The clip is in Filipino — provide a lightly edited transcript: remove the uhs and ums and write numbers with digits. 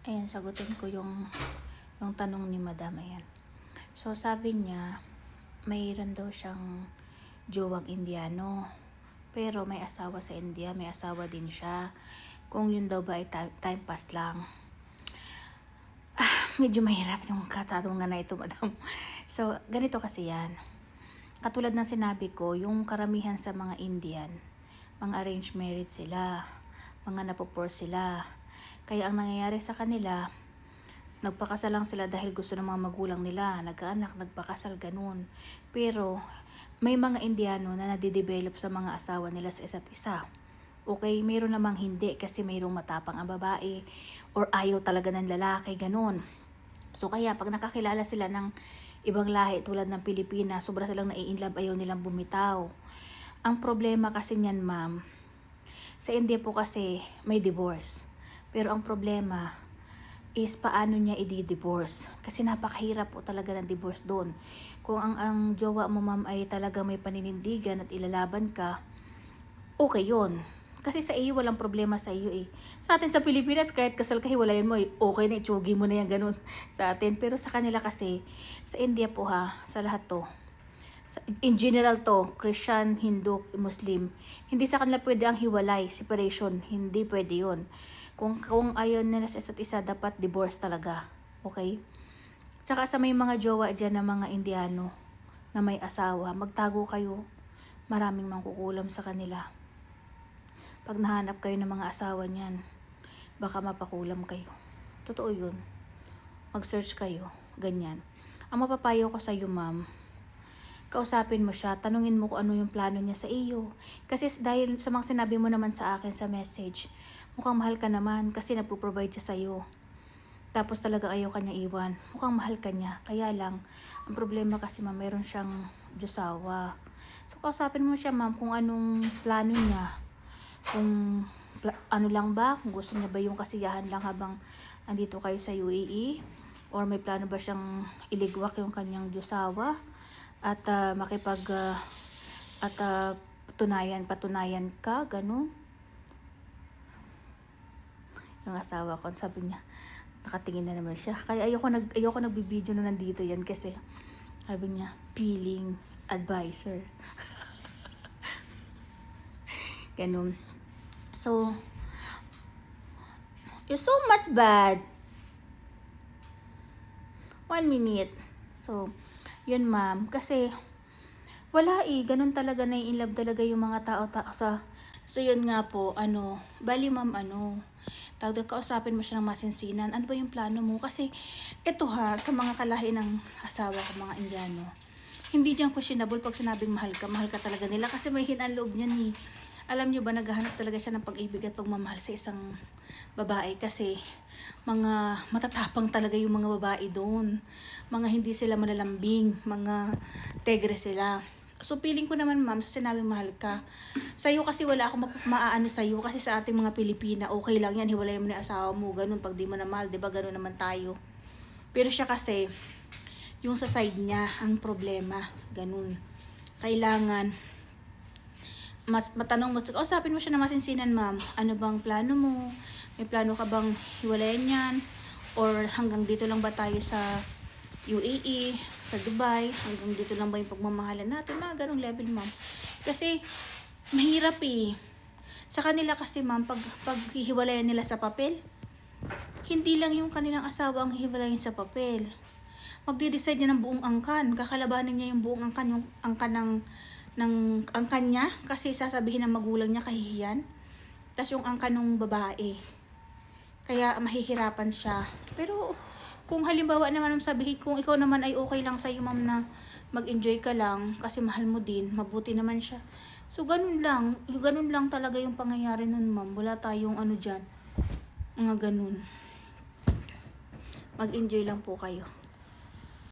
Ayan, sagutin ko yung tanong ni Madam. Ayan. So, sabi niya, mayroon daw siyang jowang Indiano. Pero may asawa sa India, may asawa din siya. Kung yun daw ba ay time pass lang. Medyo mahirap yung katanungan na ito, Madam. So, ganito kasi yan. Katulad ng sinabi ko, yung karamihan sa mga Indian, mga arranged marriage sila, mga napopor sila. Kaya ang nangyayari sa kanila, nagpakasal lang sila dahil gusto ng mga magulang nila, nagkaanak, nagpakasal, ganun. Pero, may mga Indiano na nadidevelop sa mga asawa nila sa isa't isa. Okay, mayroon namang hindi kasi mayroong matapang ang babae or ayaw talaga ng lalaki, ganun. So, kaya pag nakakilala sila ng ibang lahi tulad ng Pilipinas, sobra silang nai-inlove, ayaw nilang bumitaw. Ang problema kasi niyan, ma'am, sa India po kasi may divorce. Pero ang problema is paano niya i-divorce. Kasi napakahirap po talaga ng divorce doon. Kung ang jowa mo, ma'am, ay talaga may paninindigan at ilalaban ka, okay yun. Kasi sa iyo, walang problema sa iyo eh. Sa atin sa Pilipinas, kahit kasal ka, hiwalayan mo, okay na, itsugi mo na yan, ganun sa atin. Pero sa kanila kasi, sa India po ha, sa lahat to, in general to, Christian, Hindu, Muslim, hindi sa kanila pwede ang hiwalay, separation, hindi pwede yun. Kung ayaw nila sa isa't isa, dapat divorce talaga. Okay? Tsaka sa may mga jowa dyan na mga Indiano na may asawa, magtago kayo. Maraming mangkukulam sa kanila. Pag nahanap kayo ng mga asawa niyan, baka mapakulam kayo. Totoo yun. Mag-search kayo. Ganyan. Ang mapapayo ko sa iyo, ma'am, kausapin mo siya, tanungin mo kung ano yung plano niya sa iyo. Kasi dahil sa mga sinabi mo naman sa akin sa message, mukhang mahal ka naman kasi nagpo-provide siya sa iyo. Tapos talaga ayaw kanya iwan. Mukhang mahal ka niya. Kaya lang, ang problema kasi, ma'am, meron siyang josawa. So, kausapin mo siya, ma'am, kung anong plano niya. Kung ano lang ba, kung gusto niya ba yung kasiyahan lang habang andito kayo sa UAE. Or may plano ba siyang iligwak yung kanyang josawa. At patunayan ka, ganun. Yung asawa ko, sabi niya, nakatingin na naman siya. Kaya ayoko nagbibideo na nandito yan kasi sabi niya, feeling advisor. Ganun. So, you're so much bad. 1 minute. So, yun, ma'am. Kasi, wala eh. Ganun talaga, nai-inlove talaga yung mga tao sa... So, yun nga po, bali, ma'am, tawag, kausapin mo siya ng masinsinan. Ano ba yung plano mo? Kasi, ito ha, sa mga kalahi ng asawa ko, mga Indiano, hindi dyan questionable pag sinabing mahal ka talaga nila. Kasi may hinanloob niyan eh. Alam nyo ba, naghahanap talaga siya ng pag-ibig at pagmamahal sa isang babae kasi mga matatapang talaga yung mga babae doon. Mga hindi sila malalambing, mga tegre sila. So, feeling ko naman, ma'am, sa sinabing mahal ka, sa'yo kasi wala akong maaano sa'yo kasi sa ating mga Pilipina, okay lang yan, hiwalay mo na asawa mo, ganun, pag di mo na mahal, diba, ganun naman tayo. Pero siya kasi, yung sa side niya, ang problema, ganun. Kailangan, matanong mo, usapin mo siya na masinsinan, ma'am, ano bang plano mo? May plano ka bang hiwalayan yan? Or hanggang dito lang ba tayo sa UAE, sa Dubai, hanggang dito lang ba yung pagmamahalan natin, mga ganong level, ma'am. Kasi mahirap eh. Sa kanila kasi, ma'am, pag hihiwalayan nila sa papel, hindi lang yung kanilang asawa ang hihiwalayin sa papel. Magde-decide niya ng buong angkan, kakalabanin niya yung buong angkan, yung angkan ng angkan niya, kasi sasabihin ng magulang niya kahihiyan, tas yung angkan ng babae, kaya mahihirapan siya. Pero kung halimbawa naman sabihin, kung ikaw naman ay okay lang sa'yo, ma'am, na mag-enjoy ka lang kasi mahal mo din, mabuti naman siya. So, ganun lang talaga yung pangyayari nun, ma'am. Wala tayong dyan, mga ganun. Mag-enjoy lang po kayo.